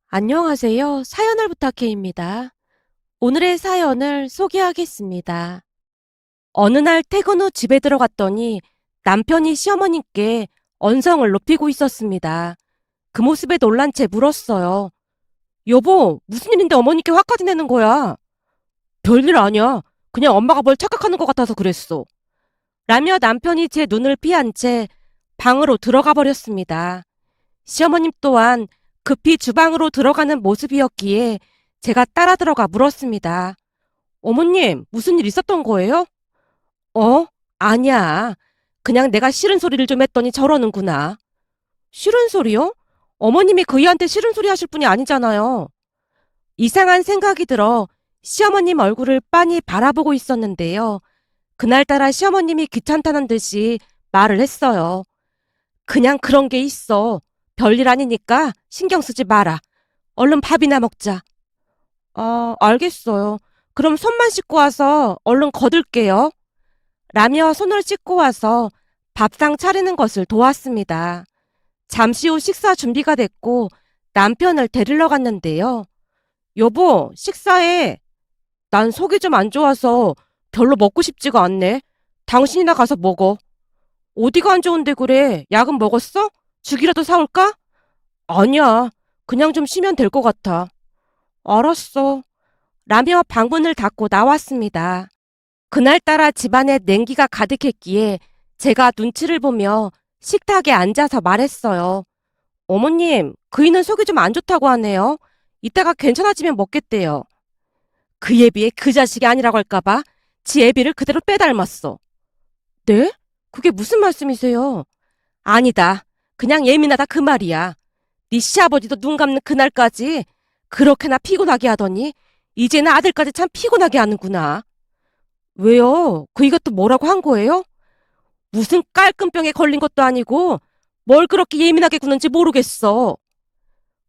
안녕하세요. 사연을 부탁해입니다. 오늘의 사연을 소개하겠습니다. 어느 날 퇴근 후 집에 들어갔더니 남편이 시어머님께 언성을 높이고 있었습니다. 그 모습에 놀란 채 물었어요. 여보, 무슨 일인데 어머니께 화까지 내는 거야? 별일 아니야. 그냥 엄마가 뭘 착각하는 것 같아서 그랬어. 라며 남편이 제 눈을 피한 채 방으로 들어가 버렸습니다. 시어머님 또한 급히 주방으로 들어가는 모습이었기에 제가 따라 들어가 물었습니다. 어머님, 무슨 일 있었던 거예요? 어? 아니야. 그냥 내가 싫은 소리를 좀 했더니 저러는구나. 싫은 소리요? 어머님이 그이한테 싫은 소리 하실 분이 아니잖아요. 이상한 생각이 들어 시어머님 얼굴을 빤히 바라보고 있었는데요. 그날따라 시어머님이 귀찮다는 듯이 말을 했어요. 그냥 그런 게 있어. 별일 아니니까 신경 쓰지 마라. 얼른 밥이나 먹자. 아, 알겠어요. 그럼 손만 씻고 와서 얼른 거들게요. 라며 손을 씻고 와서 밥상 차리는 것을 도왔습니다. 잠시 후 식사 준비가 됐고 남편을 데리러 갔는데요. 여보, 식사해. 난 속이 좀 안 좋아서 별로 먹고 싶지가 않네. 당신이나 가서 먹어. 어디가 안 좋은데 그래? 약은 먹었어? 죽이라도 사올까? 아니야. 그냥 좀 쉬면 될 것 같아. 알았어. 라며 방문을 닫고 나왔습니다. 그날따라 집안에 냉기가 가득했기에 제가 눈치를 보며 식탁에 앉아서 말했어요. 어머님, 그이는 속이 좀 안 좋다고 하네요. 이따가 괜찮아지면 먹겠대요. 그 애비에 그 자식이 아니라고 할까봐 지 애비를 그대로 빼닮았어. 네? 그게 무슨 말씀이세요? 아니다. 그냥 예민하다 그 말이야. 네 시아버지도 눈 감는 그날까지 그렇게나 피곤하게 하더니 이제는 아들까지 참 피곤하게 하는구나. 왜요? 그 이것도 뭐라고 한 거예요? 무슨 깔끔병에 걸린 것도 아니고 뭘 그렇게 예민하게 구는지 모르겠어.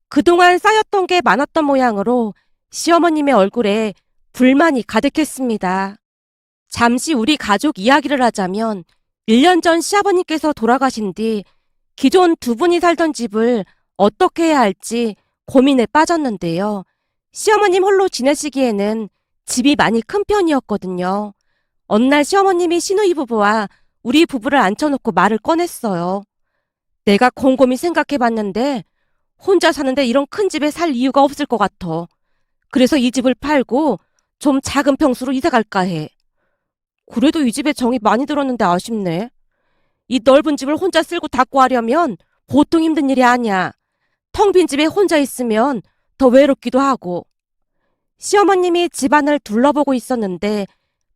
그동안 쌓였던 게 많았던 모양으로 시어머님의 얼굴에 불만이 가득했습니다. 잠시 우리 가족 이야기를 하자면 1년 전 시아버님께서 돌아가신 뒤 기존 두 분이 살던 집을 어떻게 해야 할지 고민에 빠졌는데요. 시어머님 홀로 지내시기에는 집이 많이 큰 편이었거든요. 어느 날 시어머님이 시누이 부부와 우리 부부를 앉혀놓고 말을 꺼냈어요. 내가 곰곰이 생각해봤는데 혼자 사는데 이런 큰 집에 살 이유가 없을 것 같아. 그래서 이 집을 팔고 좀 작은 평수로 이사 갈까 해. 그래도 이 집에 정이 많이 들었는데 아쉽네. 이 넓은 집을 혼자 쓸고 닦고 하려면 보통 힘든 일이 아니야. 텅 빈 집에 혼자 있으면 더 외롭기도 하고. 시어머님이 집안을 둘러보고 있었는데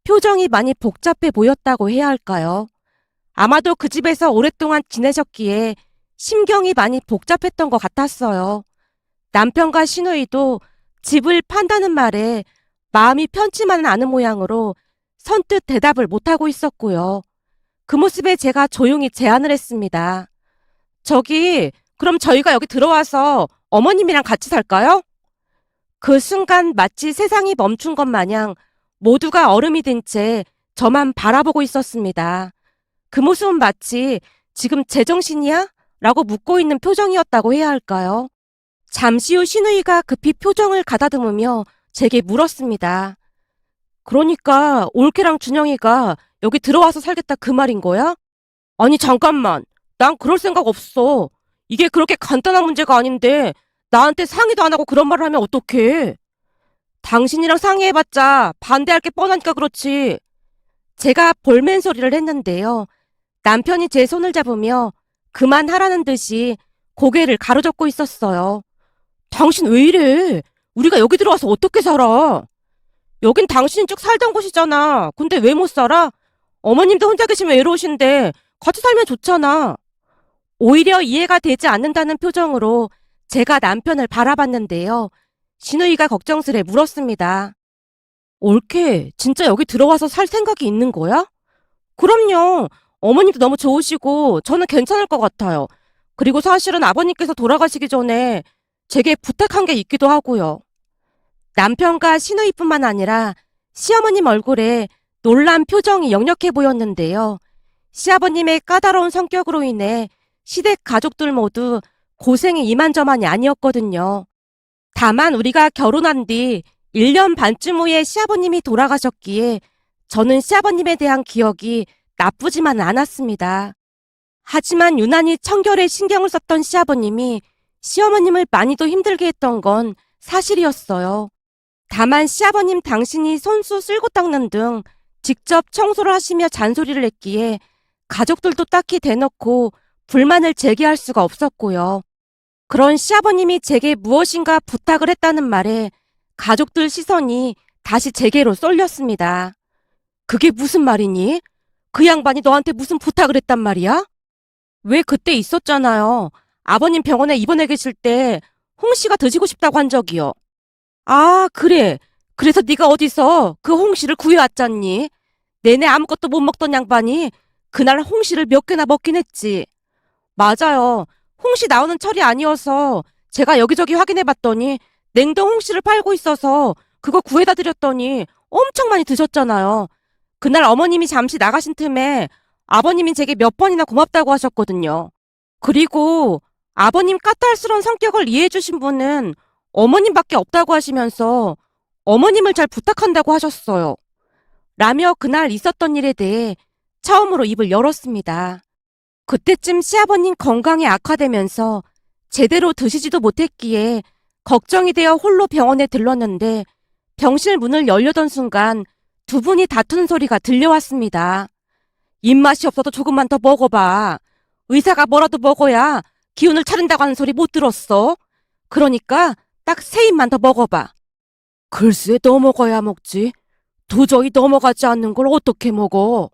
표정이 많이 복잡해 보였다고 해야 할까요? 아마도 그 집에서 오랫동안 지내셨기에 심경이 많이 복잡했던 것 같았어요. 남편과 시누이도 집을 판다는 말에 마음이 편치만은 않은 모양으로 선뜻 대답을 못하고 있었고요. 그 모습에 제가 조용히 제안을 했습니다. 저기, 그럼 저희가 여기 들어와서 어머님이랑 같이 살까요? 그 순간 마치 세상이 멈춘 것 마냥 모두가 얼음이 된 채 저만 바라보고 있었습니다. 그 모습은 마치 지금 제정신이야? 라고 묻고 있는 표정이었다고 해야 할까요? 잠시 후 신우이가 급히 표정을 가다듬으며 제게 물었습니다. 그러니까 올케랑 준영이가 여기 들어와서 살겠다 그 말인 거야? 아니 잠깐만. 난 그럴 생각 없어. 이게 그렇게 간단한 문제가 아닌데 나한테 상의도 안 하고 그런 말을 하면 어떡해. 당신이랑 상의해봤자 반대할 게 뻔하니까 그렇지. 제가 볼멘 소리를 했는데요. 남편이 제 손을 잡으며 그만하라는 듯이 고개를 가로젓고 있었어요. 당신 왜 이래? 우리가 여기 들어와서 어떻게 살아? 여긴 당신이 쭉 살던 곳이잖아. 근데 왜 못 살아? 어머님도 혼자 계시면 외로우신데 같이 살면 좋잖아. 오히려 이해가 되지 않는다는 표정으로 제가 남편을 바라봤는데요. 신우이가 걱정스레 물었습니다. 올케, 진짜 여기 들어와서 살 생각이 있는 거야? 그럼요. 어머님도 너무 좋으시고 저는 괜찮을 것 같아요. 그리고 사실은 아버님께서 돌아가시기 전에 제게 부탁한 게 있기도 하고요. 남편과 시누이뿐만 아니라 시어머님 얼굴에 놀란 표정이 역력해 보였는데요. 시아버님의 까다로운 성격으로 인해 시댁 가족들 모두 고생이 이만저만이 아니었거든요. 다만 우리가 결혼한 뒤 1년 반쯤 후에 시아버님이 돌아가셨기에 저는 시아버님에 대한 기억이 나쁘지만 않았습니다. 하지만 유난히 청결에 신경을 썼던 시아버님이 시어머님을 많이도 힘들게 했던 건 사실이었어요. 다만 시아버님 당신이 손수 쓸고 닦는 등 직접 청소를 하시며 잔소리를 했기에 가족들도 딱히 대놓고 불만을 제기할 수가 없었고요. 그런 시아버님이 제게 무엇인가 부탁을 했다는 말에 가족들 시선이 다시 제게로 쏠렸습니다. 그게 무슨 말이니? 그 양반이 너한테 무슨 부탁을 했단 말이야? 왜 그때 있었잖아요. 아버님 병원에 입원해 계실 때 홍씨가 드시고 싶다고 한 적이요. 아, 그래. 그래서 네가 어디서 그 홍씨를 구해왔잖니? 내내 아무것도 못 먹던 양반이 그날 홍씨를 몇 개나 먹긴 했지. 맞아요. 홍씨 나오는 철이 아니어서 제가 여기저기 확인해봤더니 냉동 홍씨를 팔고 있어서 그거 구해다 드렸더니 엄청 많이 드셨잖아요. 그날 어머님이 잠시 나가신 틈에 아버님이 제게 몇 번이나 고맙다고 하셨거든요. 그리고 아버님 까탈스러운 성격을 이해해주신 분은 어머님밖에 없다고 하시면서 어머님을 잘 부탁한다고 하셨어요. 라며 그날 있었던 일에 대해 처음으로 입을 열었습니다. 그때쯤 시아버님 건강이 악화되면서 제대로 드시지도 못했기에 걱정이 되어 홀로 병원에 들렀는데 병실 문을 열려던 순간 두 분이 다투는 소리가 들려왔습니다. 입맛이 없어도 조금만 더 먹어봐. 의사가 뭐라도 먹어야 기운을 차린다고 하는 소리 못 들었어? 그러니까 딱 3입만 더 먹어봐. 글쎄 너 먹어야 먹지. 도저히 넘어가지 않는 걸 어떻게 먹어?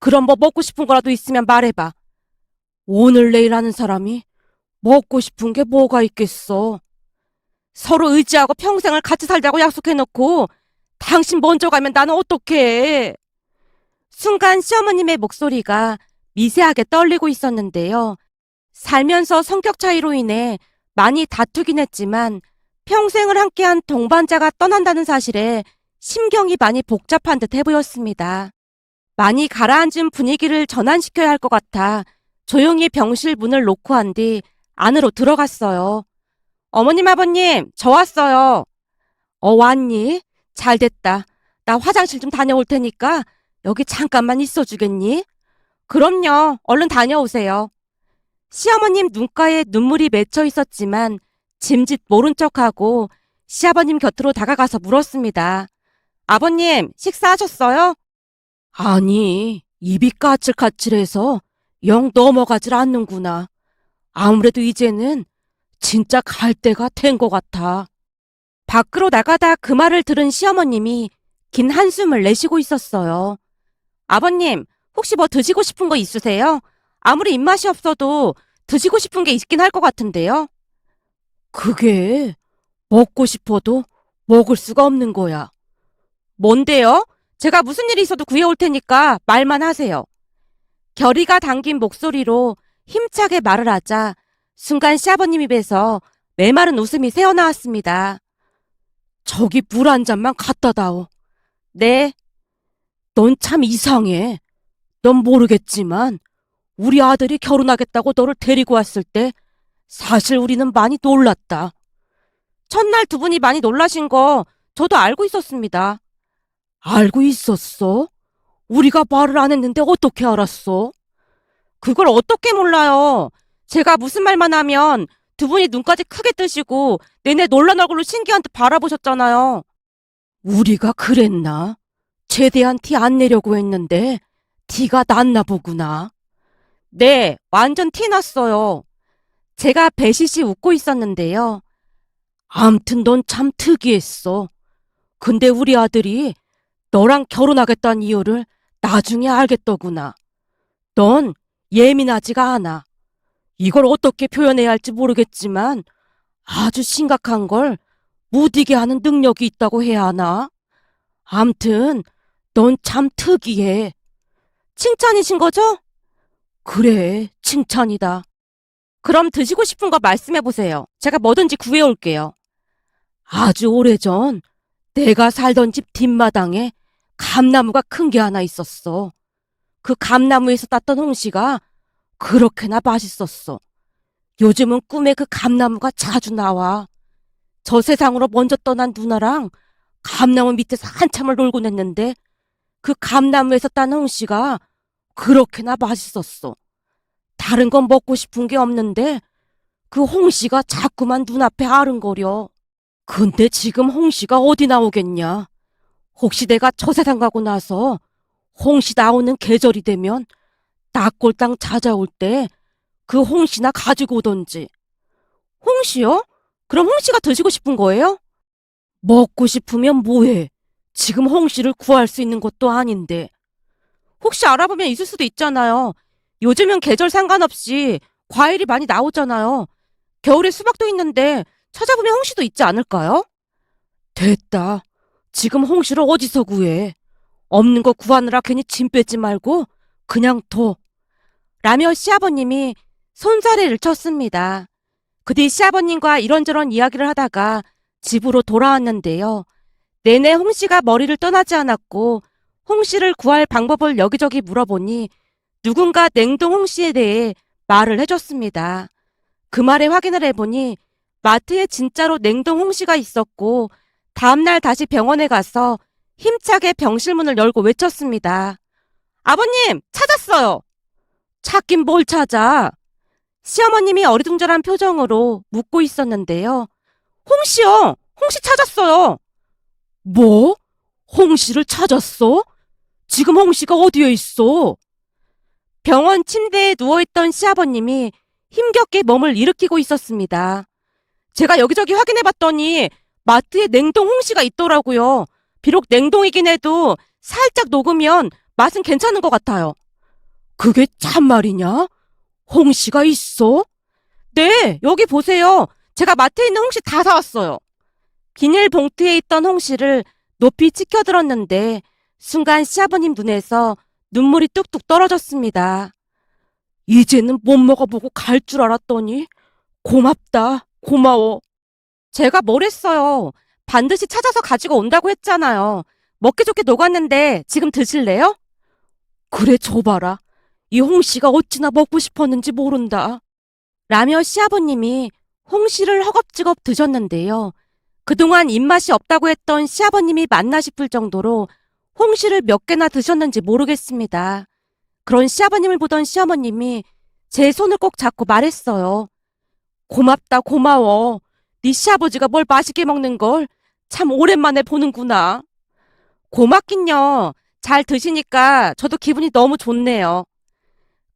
그럼 뭐 먹고 싶은 거라도 있으면 말해봐. 오늘 내일 하는 사람이 먹고 싶은 게 뭐가 있겠어. 서로 의지하고 평생을 같이 살자고 약속해놓고 당신 먼저 가면 나는 어떡해. 순간 시어머님의 목소리가 미세하게 떨리고 있었는데요. 살면서 성격 차이로 인해 많이 다투긴 했지만 평생을 함께한 동반자가 떠난다는 사실에 심경이 많이 복잡한 듯해 보였습니다. 많이 가라앉은 분위기를 전환시켜야 할 것 같아 조용히 병실 문을 놓고 한 뒤 안으로 들어갔어요. 어머님, 아버님, 저 왔어요. 왔니? 잘 됐다. 나 화장실 좀 다녀올 테니까 여기 잠깐만 있어 주겠니? 그럼요. 얼른 다녀오세요. 시어머님 눈가에 눈물이 맺혀 있었지만 짐짓 모른 척하고 시아버님 곁으로 다가가서 물었습니다. 아버님, 식사하셨어요? 아니, 입이 까칠까칠해서 영 넘어가질 않는구나. 아무래도 이제는 진짜 갈 때가 된 것 같아. 밖으로 나가다 그 말을 들은 시어머님이 긴 한숨을 내쉬고 있었어요. 아버님, 혹시 뭐 드시고 싶은 거 있으세요? 아무리 입맛이 없어도 드시고 싶은 게 있긴 할 것 같은데요. 그게 먹고 싶어도 먹을 수가 없는 거야. 뭔데요? 제가 무슨 일이 있어도 구해올 테니까 말만 하세요. 결의가 담긴 목소리로 힘차게 말을 하자 순간 시아버님 입에서 메마른 웃음이 새어나왔습니다. 저기 물 한 잔만 갖다 다오. 네. 넌 참 이상해. 넌 모르겠지만 우리 아들이 결혼하겠다고 너를 데리고 왔을 때 사실 우리는 많이 놀랐다. 첫날 두 분이 많이 놀라신 거 저도 알고 있었습니다. 알고 있었어? 우리가 말을 안 했는데 어떻게 알았어? 그걸 어떻게 몰라요? 제가 무슨 말만 하면 두 분이 눈까지 크게 뜨시고 내내 놀란 얼굴로 신기한 듯 바라보셨잖아요. 우리가 그랬나? 최대한 티 안 내려고 했는데 티가 났나 보구나. 네, 완전 티 났어요. 제가 배시시 웃고 있었는데요. 암튼 넌 참 특이했어. 근데 우리 아들이 너랑 결혼하겠다는 이유를 나중에 알겠더구나. 넌 예민하지가 않아. 이걸 어떻게 표현해야 할지 모르겠지만 아주 심각한 걸 무디게 하는 능력이 있다고 해야 하나? 암튼 넌 참 특이해. 칭찬이신 거죠? 그래, 칭찬이다. 그럼 드시고 싶은 거 말씀해 보세요. 제가 뭐든지 구해올게요. 아주 오래전 내가 살던 집 뒷마당에 감나무가 큰 게 하나 있었어. 그 감나무에서 땄던 홍시가 그렇게나 맛있었어. 요즘은 꿈에 그 감나무가 자주 나와. 저 세상으로 먼저 떠난 누나랑 감나무 밑에서 한참을 놀곤 했는데 그 감나무에서 딴 홍시가 그렇게나 맛있었어. 다른 건 먹고 싶은 게 없는데 그 홍시가 자꾸만 눈앞에 아른거려. 근데 지금 홍시가 어디 나오겠냐? 혹시 내가 저 세상 가고 나서 홍시 나오는 계절이 되면 낙골당 찾아올 때 그 홍시나 가지고 오던지. 홍시요? 그럼 홍시가 드시고 싶은 거예요? 먹고 싶으면 뭐해? 지금 홍시를 구할 수 있는 것도 아닌데. 혹시 알아보면 있을 수도 있잖아요. 요즘은 계절 상관없이 과일이 많이 나오잖아요. 겨울에 수박도 있는데 찾아보면 홍시도 있지 않을까요? 됐다. 지금 홍시를 어디서 구해? 없는 거 구하느라 괜히 짐 뺏지 말고 그냥 둬. 라며 시아버님이 손사래를 쳤습니다. 그 뒤 시아버님과 이런저런 이야기를 하다가 집으로 돌아왔는데요. 내내 홍씨가 머리를 떠나지 않았고 홍씨를 구할 방법을 여기저기 물어보니 누군가 냉동 홍씨에 대해 말을 해줬습니다. 그 말에 확인을 해보니 마트에 진짜로 냉동 홍씨가 있었고 다음날 다시 병원에 가서 힘차게 병실문을 열고 외쳤습니다. 아버님, 찾았어요! 찾긴 뭘 찾아? 시어머님이 어리둥절한 표정으로 묻고 있었는데요. 홍씨요! 홍씨 찾았어요! 뭐? 홍씨를 찾았어? 지금 홍씨가 어디에 있어? 병원 침대에 누워있던 시아버님이 힘겹게 몸을 일으키고 있었습니다. 제가 여기저기 확인해봤더니 마트에 냉동 홍씨가 있더라고요. 비록 냉동이긴 해도 살짝 녹으면 맛은 괜찮은 것 같아요. 그게 참말이냐? 홍씨가 있어? 네, 여기 보세요. 제가 마트에 있는 홍씨 다 사왔어요. 비닐봉투에 있던 홍씨를 높이 치켜들었는데 순간 시아버님 눈에서 눈물이 뚝뚝 떨어졌습니다. 이제는 못 먹어보고 갈 줄 알았더니 고맙다, 고마워. 제가 뭘 했어요. 반드시 찾아서 가지고 온다고 했잖아요. 먹기 좋게 녹았는데 지금 드실래요? 그래, 줘봐라. 이 홍씨가 어찌나 먹고 싶었는지 모른다. 라며 시아버님이 홍씨를 허겁지겁 드셨는데요. 그동안 입맛이 없다고 했던 시아버님이 맞나 싶을 정도로 홍씨를 몇 개나 드셨는지 모르겠습니다. 그런 시아버님을 보던 시어머님이 제 손을 꼭 잡고 말했어요. 고맙다, 고마워. 네 시아버지가 뭘 맛있게 먹는 걸 참 오랜만에 보는구나. 고맙긴요. 잘 드시니까 저도 기분이 너무 좋네요.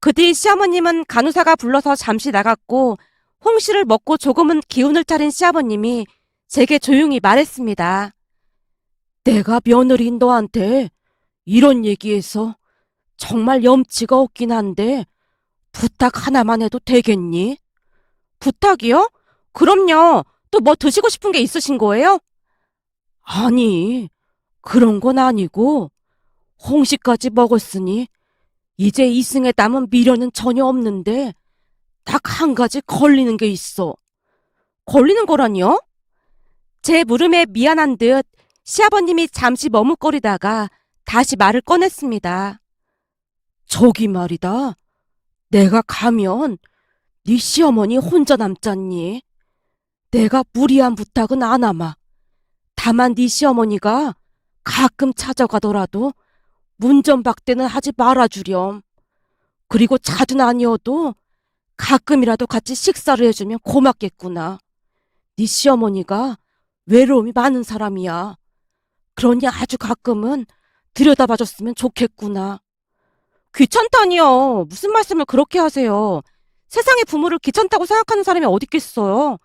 그 뒤 시어머님은 간호사가 불러서 잠시 나갔고 홍씨를 먹고 조금은 기운을 차린 시아버님이 제게 조용히 말했습니다. 내가 며느리인 너한테 이런 얘기해서 정말 염치가 없긴 한데 부탁 하나만 해도 되겠니? 부탁이요? 그럼요. 또 뭐 드시고 싶은 게 있으신 거예요? 아니, 그런 건 아니고 홍시까지 먹었으니 이제 이승에 남은 미련은 전혀 없는데 딱 한 가지 걸리는 게 있어. 걸리는 거라니요? 제 물음에 미안한 듯 시아버님이 잠시 머뭇거리다가 다시 말을 꺼냈습니다. 저기 말이다. 내가 가면 네 시어머니 혼자 남잖니. 내가 무리한 부탁은 안 하마. 다만 네 시어머니가 가끔 찾아가더라도 문전박대는 하지 말아주렴. 그리고 자주는 아니어도 가끔이라도 같이 식사를 해주면 고맙겠구나. 네 시어머니가 외로움이 많은 사람이야. 그러니 아주 가끔은 들여다봐줬으면 좋겠구나. 귀찮다니요. 무슨 말씀을 그렇게 하세요. 세상에 부모를 귀찮다고 생각하는 사람이 어디 있겠어요.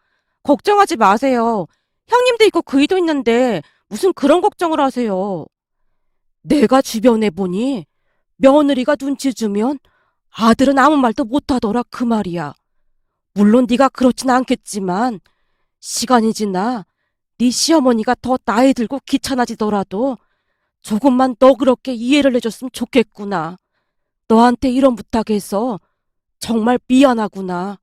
걱정하지 마세요. 형님도 있고 그이도 있는데 무슨 그런 걱정을 하세요. 내가 주변에 보니 며느리가 눈치 주면 아들은 아무 말도 못하더라 그 말이야. 물론 네가 그렇진 않겠지만 시간이 지나 네 시어머니가 더 나이 들고 귀찮아지더라도 조금만 너그럽게 이해를 해줬으면 좋겠구나. 너한테 이런 부탁해서 정말 미안하구나.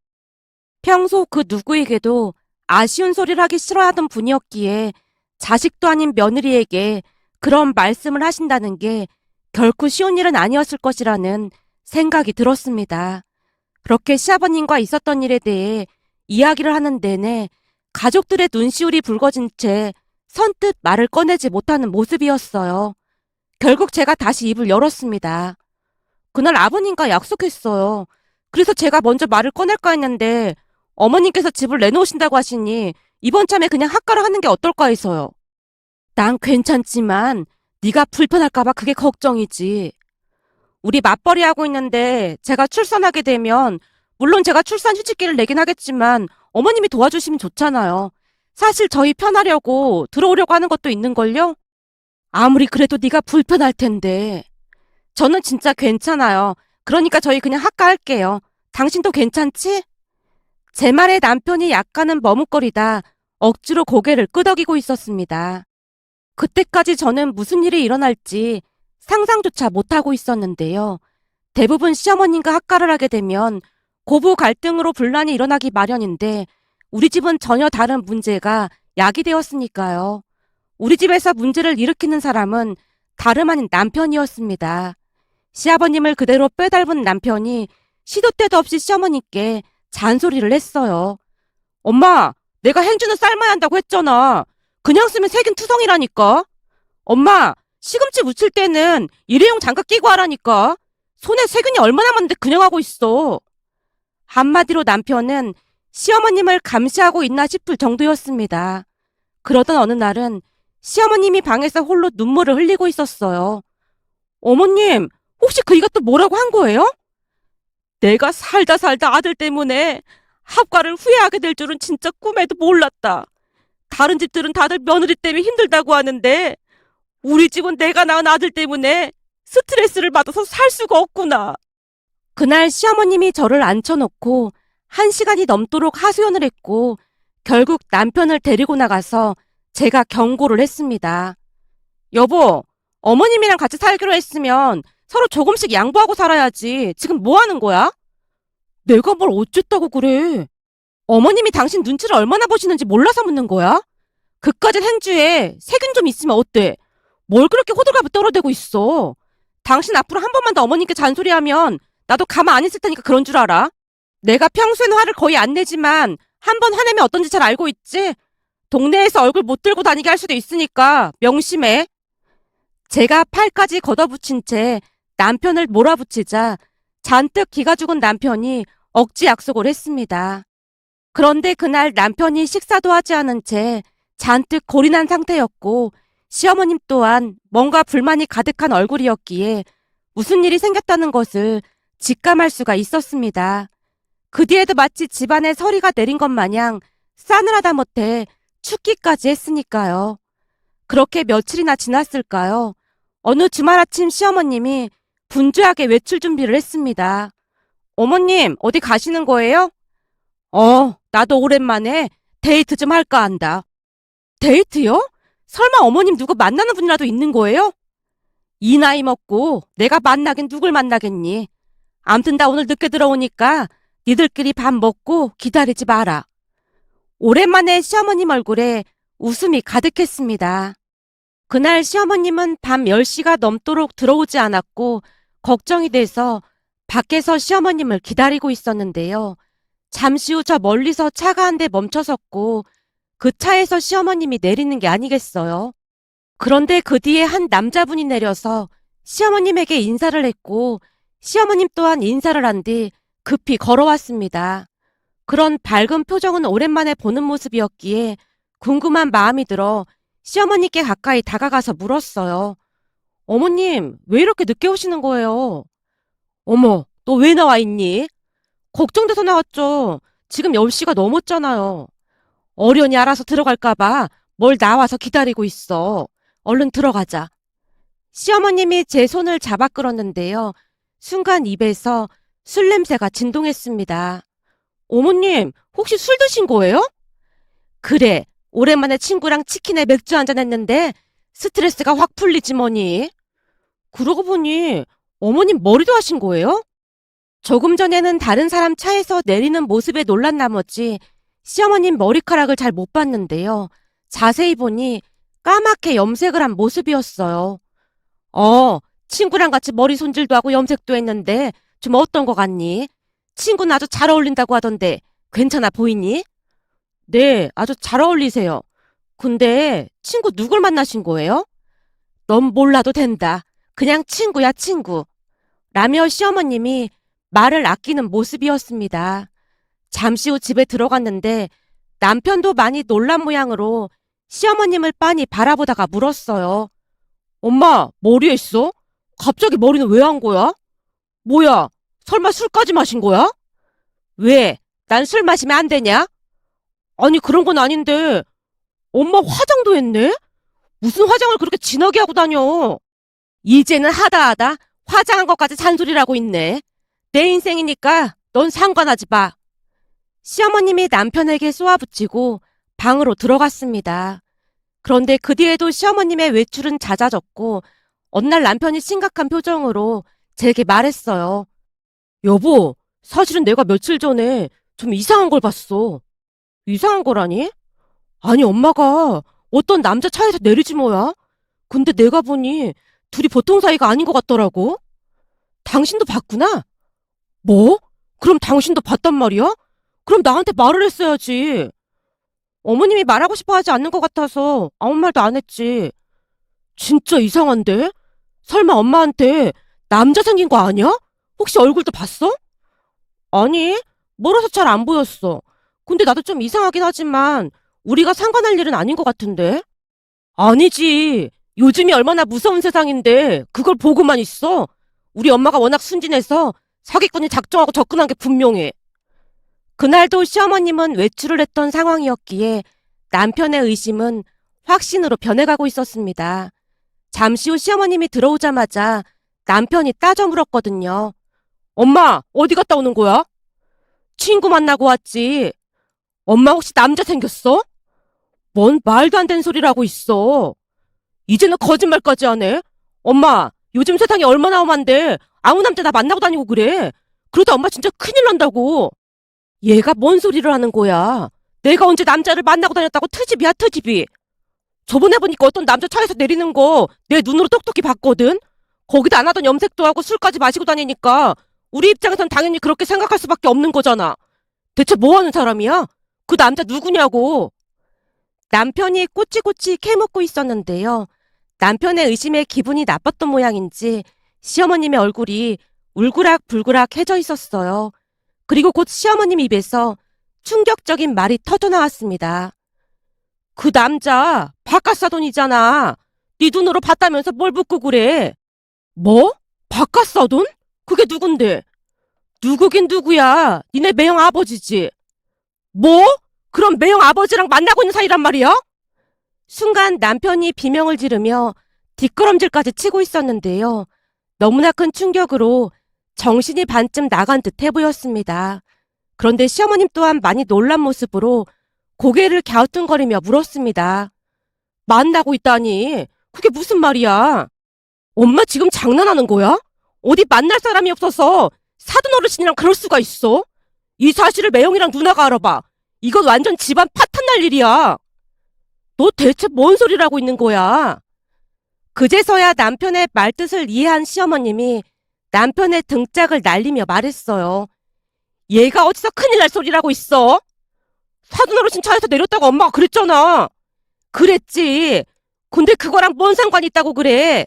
평소 그 누구에게도 아쉬운 소리를 하기 싫어하던 분이었기에 자식도 아닌 며느리에게 그런 말씀을 하신다는 게 결코 쉬운 일은 아니었을 것이라는 생각이 들었습니다. 그렇게 시아버님과 있었던 일에 대해 이야기를 하는 내내 가족들의 눈시울이 붉어진 채 선뜻 말을 꺼내지 못하는 모습이었어요. 결국 제가 다시 입을 열었습니다. 그날 아버님과 약속했어요. 그래서 제가 먼저 말을 꺼낼까 했는데 어머님께서 집을 내놓으신다고 하시니 이번 참에 그냥 학가를 하는 게 어떨까 해서요. 난 괜찮지만 네가 불편할까 봐 그게 걱정이지. 우리 맞벌이 하고 있는데 제가 출산하게 되면 물론 제가 출산 휴직기를 내긴 하겠지만 어머님이 도와주시면 좋잖아요. 사실 저희 편하려고 들어오려고 하는 것도 있는걸요? 아무리 그래도 네가 불편할 텐데. 저는 진짜 괜찮아요. 그러니까 저희 그냥 학가할게요. 당신도 괜찮지? 제 말에 남편이 약간은 머뭇거리다 억지로 고개를 끄덕이고 있었습니다. 그때까지 저는 무슨 일이 일어날지 상상조차 못하고 있었는데요. 대부분 시어머님과 학가를 하게 되면 고부 갈등으로 분란이 일어나기 마련인데 우리 집은 전혀 다른 문제가 야기되었으니까요. 우리 집에서 문제를 일으키는 사람은 다름 아닌 남편이었습니다. 시아버님을 그대로 빼닮은 남편이 시도 때도 없이 시어머니께 잔소리를 했어요. 엄마, 내가 행주는 삶아야 한다고 했잖아. 그냥 쓰면 색인 투성이라니까. 엄마, 시금치 무칠 때는 일회용 장갑 끼고 하라니까. 손에 세균이 얼마나 많은데 그냥 하고 있어. 한마디로 남편은 시어머님을 감시하고 있나 싶을 정도였습니다. 그러던 어느 날은 시어머님이 방에서 홀로 눈물을 흘리고 있었어요. 어머님, 혹시 그 이것도 뭐라고 한 거예요? 내가 살다 아들 때문에 합가를 후회하게 될 줄은 진짜 꿈에도 몰랐다. 다른 집들은 다들 며느리 때문에 힘들다고 하는데 우리 집은 내가 낳은 아들 때문에 스트레스를 받아서 살 수가 없구나. 그날 시어머님이 저를 앉혀놓고 1시간이 넘도록 하소연을 했고 결국 남편을 데리고 나가서 제가 경고를 했습니다. 여보, 어머님이랑 같이 살기로 했으면 서로 조금씩 양보하고 살아야지. 지금 뭐 하는 거야? 내가 뭘 어쨌다고 그래. 어머님이 당신 눈치를 얼마나 보시는지 몰라서 묻는 거야? 그까짓 행주에 세균 좀 있으면 어때? 뭘 그렇게 호들갑을 떨어대고 있어. 당신 앞으로 한 번만 더 어머님께 잔소리하면 나도 가만 안 있을 테니까 그런 줄 알아. 내가 평소에는 화를 거의 안 내지만 한 번 화내면 어떤지 잘 알고 있지? 동네에서 얼굴 못 들고 다니게 할 수도 있으니까 명심해. 제가 팔까지 걷어붙인 채 남편을 몰아붙이자 잔뜩 기가 죽은 남편이 억지 약속을 했습니다. 그런데 그날 남편이 식사도 하지 않은 채 잔뜩 골인한 상태였고 시어머님 또한 뭔가 불만이 가득한 얼굴이었기에 무슨 일이 생겼다는 것을 직감할 수가 있었습니다. 그 뒤에도 마치 집안에 서리가 내린 것 마냥 싸늘하다 못해 춥기까지 했으니까요. 그렇게 며칠이나 지났을까요? 어느 주말 아침 시어머님이 분주하게 외출 준비를 했습니다. 어머님, 어디 가시는 거예요? 나도 오랜만에 데이트 좀 할까 한다. 데이트요? 설마 어머님 누구 만나는 분이라도 있는 거예요? 이 나이 먹고 내가 만나긴 누굴 만나겠니? 암튼 나 오늘 늦게 들어오니까 니들끼리 밥 먹고 기다리지 마라. 오랜만에 시어머님 얼굴에 웃음이 가득했습니다. 그날 시어머님은 밤 10시가 넘도록 들어오지 않았고 걱정이 돼서 밖에서 시어머님을 기다리고 있었는데요. 잠시 후 저 멀리서 차가 한 대 멈춰섰고 그 차에서 시어머님이 내리는 게 아니겠어요. 그런데 그 뒤에 한 남자분이 내려서 시어머님에게 인사를 했고 시어머님 또한 인사를 한 뒤 급히 걸어왔습니다. 그런 밝은 표정은 오랜만에 보는 모습이었기에 궁금한 마음이 들어 시어머니께 가까이 다가가서 물었어요. 어머님, 왜 이렇게 늦게 오시는 거예요? 어머, 너 왜 나와 있니? 걱정돼서 나왔죠. 지금 10시가 넘었잖아요. 어련히 알아서 들어갈까봐 뭘 나와서 기다리고 있어. 얼른 들어가자. 시어머님이 제 손을 잡아 끌었는데요. 순간 입에서 술 냄새가 진동했습니다. 어머님, 혹시 술 드신 거예요? 그래, 오랜만에 친구랑 치킨에 맥주 한잔 했는데 스트레스가 확 풀리지 뭐니. 그러고 보니 어머님 머리도 하신 거예요? 조금 전에는 다른 사람 차에서 내리는 모습에 놀란 나머지 시어머님 머리카락을 잘 못 봤는데요. 자세히 보니 까맣게 염색을 한 모습이었어요. 친구랑 같이 머리 손질도 하고 염색도 했는데 좀 어떤 거 같니? 친구는 아주 잘 어울린다고 하던데 괜찮아 보이니? 네, 아주 잘 어울리세요. 근데 친구 누굴 만나신 거예요? 넌 몰라도 된다. 그냥 친구야, 친구. 라며 시어머님이 말을 아끼는 모습이었습니다. 잠시 후 집에 들어갔는데 남편도 많이 놀란 모양으로 시어머님을 빤히 바라보다가 물었어요. 엄마, 머리에 있어? 갑자기 머리는 왜 한 거야? 뭐야, 설마 술까지 마신 거야? 왜? 난 술 마시면 안 되냐? 아니, 그런 건 아닌데. 엄마 화장도 했네? 무슨 화장을 그렇게 진하게 하고 다녀? 이제는 하다 화장한 것까지 잔소리라고 있네. 내 인생이니까 넌 상관하지 마. 시어머님이 남편에게 쏘아붙이고 방으로 들어갔습니다. 그런데 그 뒤에도 시어머님의 외출은 잦아졌고 어느 날 남편이 심각한 표정으로 제게 말했어요. 여보, 사실은 내가 며칠 전에 좀 이상한 걸 봤어. 이상한 거라니? 아니, 엄마가 어떤 남자 차에서 내리지 뭐야? 근데 내가 보니 둘이 보통 사이가 아닌 것 같더라고. 당신도 봤구나? 뭐? 그럼 당신도 봤단 말이야? 그럼 나한테 말을 했어야지. 어머님이 말하고 싶어 하지 않는 것 같아서 아무 말도 안 했지. 진짜 이상한데? 설마 엄마한테 남자 생긴 거 아니야? 혹시 얼굴도 봤어? 아니, 멀어서 잘 안 보였어. 근데 나도 좀 이상하긴 하지만 우리가 상관할 일은 아닌 것 같은데? 아니지. 요즘이 얼마나 무서운 세상인데 그걸 보고만 있어. 우리 엄마가 워낙 순진해서 사기꾼이 작정하고 접근한 게 분명해. 그날도 시어머님은 외출을 했던 상황이었기에 남편의 의심은 확신으로 변해가고 있었습니다. 잠시 후 시어머님이 들어오자마자 남편이 따져 물었거든요. 엄마, 어디 갔다 오는 거야? 친구 만나고 왔지. 엄마 혹시 남자 생겼어? 뭔 말도 안 되는 소리를 고 있어. 이제는 거짓말까지 하네. 엄마, 요즘 세상이 얼마나 험한데 아무 남자 나 만나고 다니고 그래. 그러다 엄마 진짜 큰일 난다고. 얘가 뭔 소리를 하는 거야. 내가 언제 남자를 만나고 다녔다고 트집이야, 트집이. 저번에 보니까 어떤 남자 차에서 내리는 거 내 눈으로 똑똑히 봤거든. 거기다 안 하던 염색도 하고 술까지 마시고 다니니까 우리 입장에선 당연히 그렇게 생각할 수밖에 없는 거잖아. 대체 뭐 하는 사람이야? 그 남자 누구냐고. 남편이 꼬치꼬치 캐묻고 있었는데요. 남편의 의심에 기분이 나빴던 모양인지 시어머님의 얼굴이 울그락불그락해져 있었어요. 그리고 곧 시어머님 입에서 충격적인 말이 터져나왔습니다. 그 남자 바깥사돈이잖아. 네 눈으로 봤다면서 뭘 묻고 그래. 뭐? 바깥사돈? 그게 누군데? 누구긴 누구야. 니네 매형 아버지지. 뭐? 그럼 매형 아버지랑 만나고 있는 사이란 말이야? 순간 남편이 비명을 지르며 뒷걸음질까지 치고 있었는데요. 너무나 큰 충격으로 정신이 반쯤 나간 듯해 보였습니다. 그런데 시어머님 또한 많이 놀란 모습으로 고개를 갸우뚱거리며 물었습니다. 만나고 있다니? 그게 무슨 말이야? 엄마 지금 장난하는 거야? 어디 만날 사람이 없어서 사돈 어르신이랑 그럴 수가 있어? 이 사실을 매형이랑 누나가 알아봐. 이건 완전 집안 파탄 날 일이야. 너 대체 뭔 소리를 하고 있는 거야? 그제서야 남편의 말뜻을 이해한 시어머님이 남편의 등짝을 날리며 말했어요. 얘가 어디서 큰일 날 소리라고 있어? 사돈 어르신 차에서 내렸다고 엄마가 그랬잖아. 그랬지. 근데 그거랑 뭔 상관이 있다고 그래?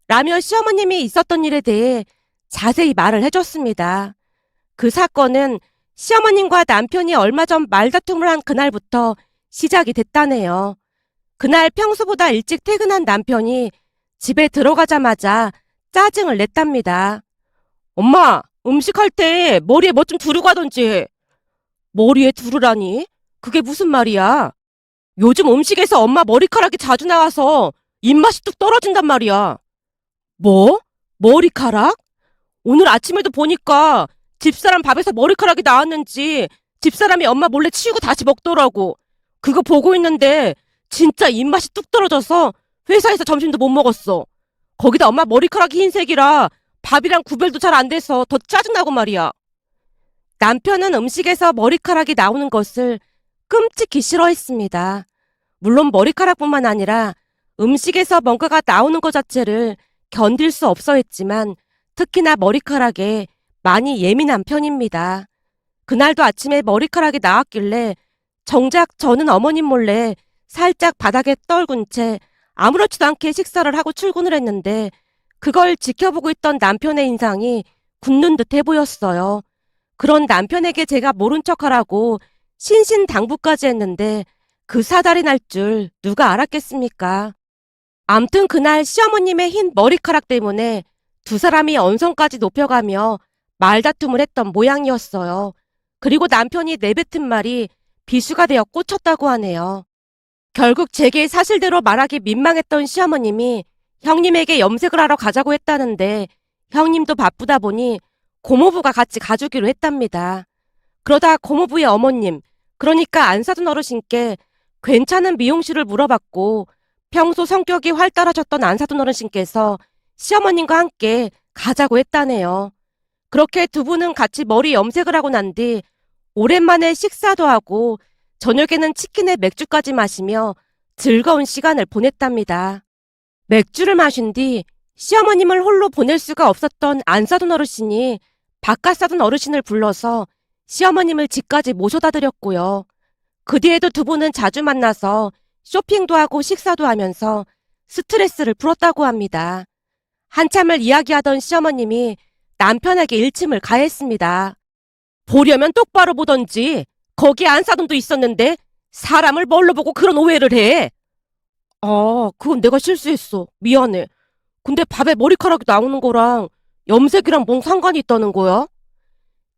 라며 시어머님이 있었던 일에 대해 자세히 말을 해줬습니다. 그 사건은 시어머님과 남편이 얼마 전 말다툼을 한 그날부터 시작이 됐다네요. 그날 평소보다 일찍 퇴근한 남편이 집에 들어가자마자 짜증을 냈답니다. 엄마, 음식할 때 머리에 뭐 좀 두르고 하던지. 머리에 두르라니? 그게 무슨 말이야? 요즘 음식에서 엄마 머리카락이 자주 나와서 입맛이 뚝 떨어진단 말이야. 뭐? 머리카락? 오늘 아침에도 보니까 집사람 밥에서 머리카락이 나왔는지 집사람이 엄마 몰래 치우고 다시 먹더라고. 그거 보고 있는데 진짜 입맛이 뚝 떨어져서 회사에서 점심도 못 먹었어. 거기다 엄마 머리카락이 흰색이라 밥이랑 구별도 잘 안 돼서 더 짜증나고 말이야. 남편은 음식에서 머리카락이 나오는 것을 끔찍히 싫어했습니다. 물론 머리카락뿐만 아니라 음식에서 뭔가가 나오는 것 자체를 견딜 수 없어 했지만 특히나 머리카락에 많이 예민한 편입니다. 그날도 아침에 머리카락이 나왔길래 정작 저는 어머님 몰래 살짝 바닥에 떨군 채 아무렇지도 않게 식사를 하고 출근을 했는데 그걸 지켜보고 있던 남편의 인상이 굳는 듯해 보였어요. 그런 남편에게 제가 모른 척하라고 신신당부까지 했는데 그 사달이 날 줄 누가 알았겠습니까? 암튼 그날 시어머님의 흰 머리카락 때문에 두 사람이 언성까지 높여가며 말다툼을 했던 모양이었어요. 그리고 남편이 내뱉은 말이 비수가 되어 꽂혔다고 하네요. 결국 제게 사실대로 말하기 민망했던 시어머님이 형님에게 염색을 하러 가자고 했다는데 형님도 바쁘다 보니 고모부가 같이 가주기로 했답니다. 그러다 고모부의 어머님, 그러니까 안사돈 어르신께 괜찮은 미용실을 물어봤고 평소 성격이 활달하셨던 안사돈 어르신께서 시어머님과 함께 가자고 했다네요. 그렇게 두 분은 같이 머리 염색을 하고 난 뒤 오랜만에 식사도 하고 저녁에는 치킨에 맥주까지 마시며 즐거운 시간을 보냈답니다. 맥주를 마신 뒤 시어머님을 홀로 보낼 수가 없었던 안사돈 어르신이 바깥사돈 어르신을 불러서 시어머님을 집까지 모셔다 드렸고요. 그 뒤에도 두 분은 자주 만나서 쇼핑도 하고 식사도 하면서 스트레스를 풀었다고 합니다. 한참을 이야기하던 시어머님이 남편에게 일침을 가했습니다. 보려면 똑바로 보던지 거기에 안사돈도 있었는데 사람을 뭘로 보고 그런 오해를 해. 그건 내가 실수했어. 미안해. 근데 밥에 머리카락이 나오는 거랑 염색이랑 뭔 상관이 있다는 거야?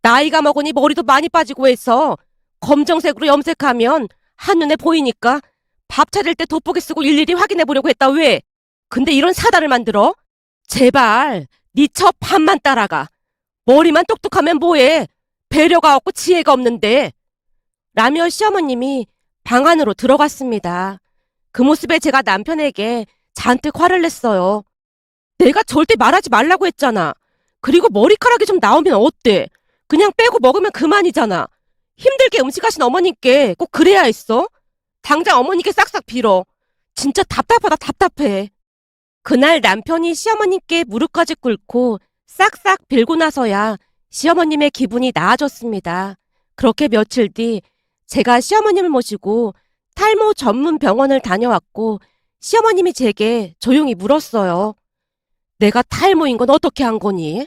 나이가 먹으니 머리도 많이 빠지고 해서 검정색으로 염색하면 한눈에 보이니까 밥 차릴 때 돋보기 쓰고 일일이 확인해 보려고 했다. 왜? 근데 이런 사달을 만들어? 제발 네 첫 밥만 따라가. 머리만 똑똑하면 뭐해. 배려가 없고 지혜가 없는데. 라며 시어머님이 방 안으로 들어갔습니다. 그 모습에 제가 남편에게 잔뜩 화를 냈어요. 내가 절대 말하지 말라고 했잖아. 그리고 머리카락이 좀 나오면 어때? 그냥 빼고 먹으면 그만이잖아. 힘들게 음식하신 어머님께 꼭 그래야 했어? 당장 어머니께 싹싹 빌어. 진짜 답답하다 답답해. 그날 남편이 시어머님께 무릎까지 꿇고 싹싹 빌고 나서야 시어머님의 기분이 나아졌습니다. 그렇게 며칠 뒤 제가 시어머님을 모시고 탈모 전문 병원을 다녀왔고 시어머님이 제게 조용히 물었어요. 내가 탈모인 건 어떻게 한 거니?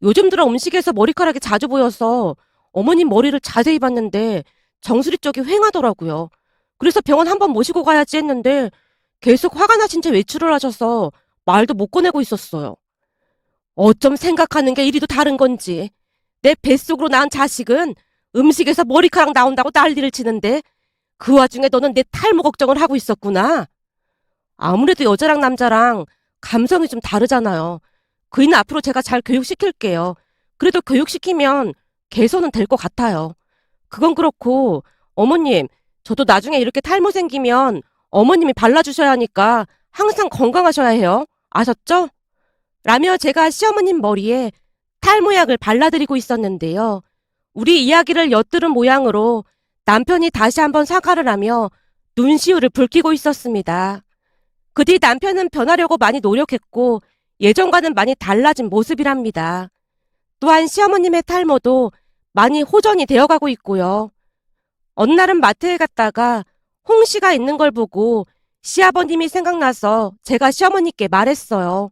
요즘 들어 음식에서 머리카락이 자주 보여서 어머님 머리를 자세히 봤는데 정수리 쪽이 휑하더라고요. 그래서 병원 한번 모시고 가야지 했는데 계속 화가 나신 채 외출을 하셔서 말도 못 꺼내고 있었어요. 어쩜 생각하는 게 이리도 다른 건지. 내 뱃속으로 낳은 자식은 음식에서 머리카락 나온다고 난리를 치는데 그 와중에 너는 내 탈모 걱정을 하고 있었구나. 아무래도 여자랑 남자랑 감성이 좀 다르잖아요. 그이는 앞으로 제가 잘 교육시킬게요. 그래도 교육시키면 개선은 될 것 같아요. 그건 그렇고 어머님, 저도 나중에 이렇게 탈모 생기면 어머님이 발라주셔야 하니까 항상 건강하셔야 해요. 아셨죠? 라며 제가 시어머님 머리에 탈모약을 발라드리고 있었는데요. 우리 이야기를 엿들은 모양으로 남편이 다시 한번 사과를 하며 눈시울을 붉히고 있었습니다. 그 뒤 남편은 변하려고 많이 노력했고 예전과는 많이 달라진 모습이랍니다. 또한 시어머님의 탈모도 많이 호전이 되어가고 있고요. 어느 날은 마트에 갔다가 홍시가 있는 걸 보고 시아버님이 생각나서 제가 시어머니께 말했어요.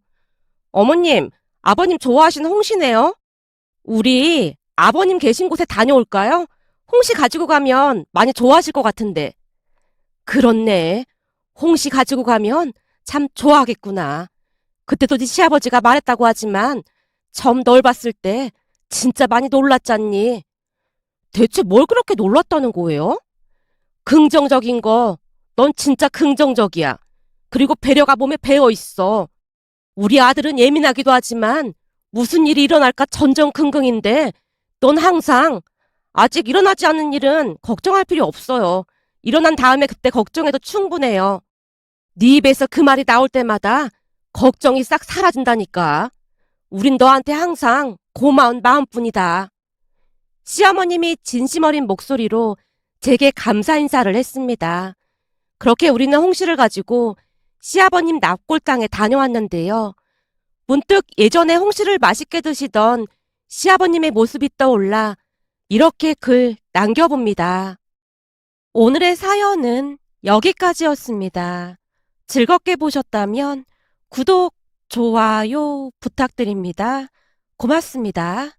어머님, 아버님 좋아하시는 홍시네요. 우리 아버님 계신 곳에 다녀올까요? 홍시 가지고 가면 많이 좋아하실 것 같은데. 그렇네. 홍시 가지고 가면 참 좋아하겠구나. 그때도 네 시아버지가 말했다고 하지만 처음 널 봤을 때 진짜 많이 놀랐잖니. 대체 뭘 그렇게 놀랐다는 거예요? 긍정적인 거. 넌 진짜 긍정적이야. 그리고 배려가 몸에 배어 있어. 우리 아들은 예민하기도 하지만 무슨 일이 일어날까 전전긍긍인데 넌 항상 아직 일어나지 않은 일은 걱정할 필요 없어요. 일어난 다음에 그때 걱정해도 충분해요. 네 입에서 그 말이 나올 때마다 걱정이 싹 사라진다니까. 우린 너한테 항상 고마운 마음뿐이다. 시어머님이 진심 어린 목소리로 제게 감사 인사를 했습니다. 그렇게 우리는 홍시를 가지고 시아버님 납골당에 다녀왔는데요. 문득 예전에 홍시를 맛있게 드시던 시아버님의 모습이 떠올라 이렇게 글 남겨봅니다. 오늘의 사연은 여기까지였습니다. 즐겁게 보셨다면 구독, 좋아요 부탁드립니다. 고맙습니다.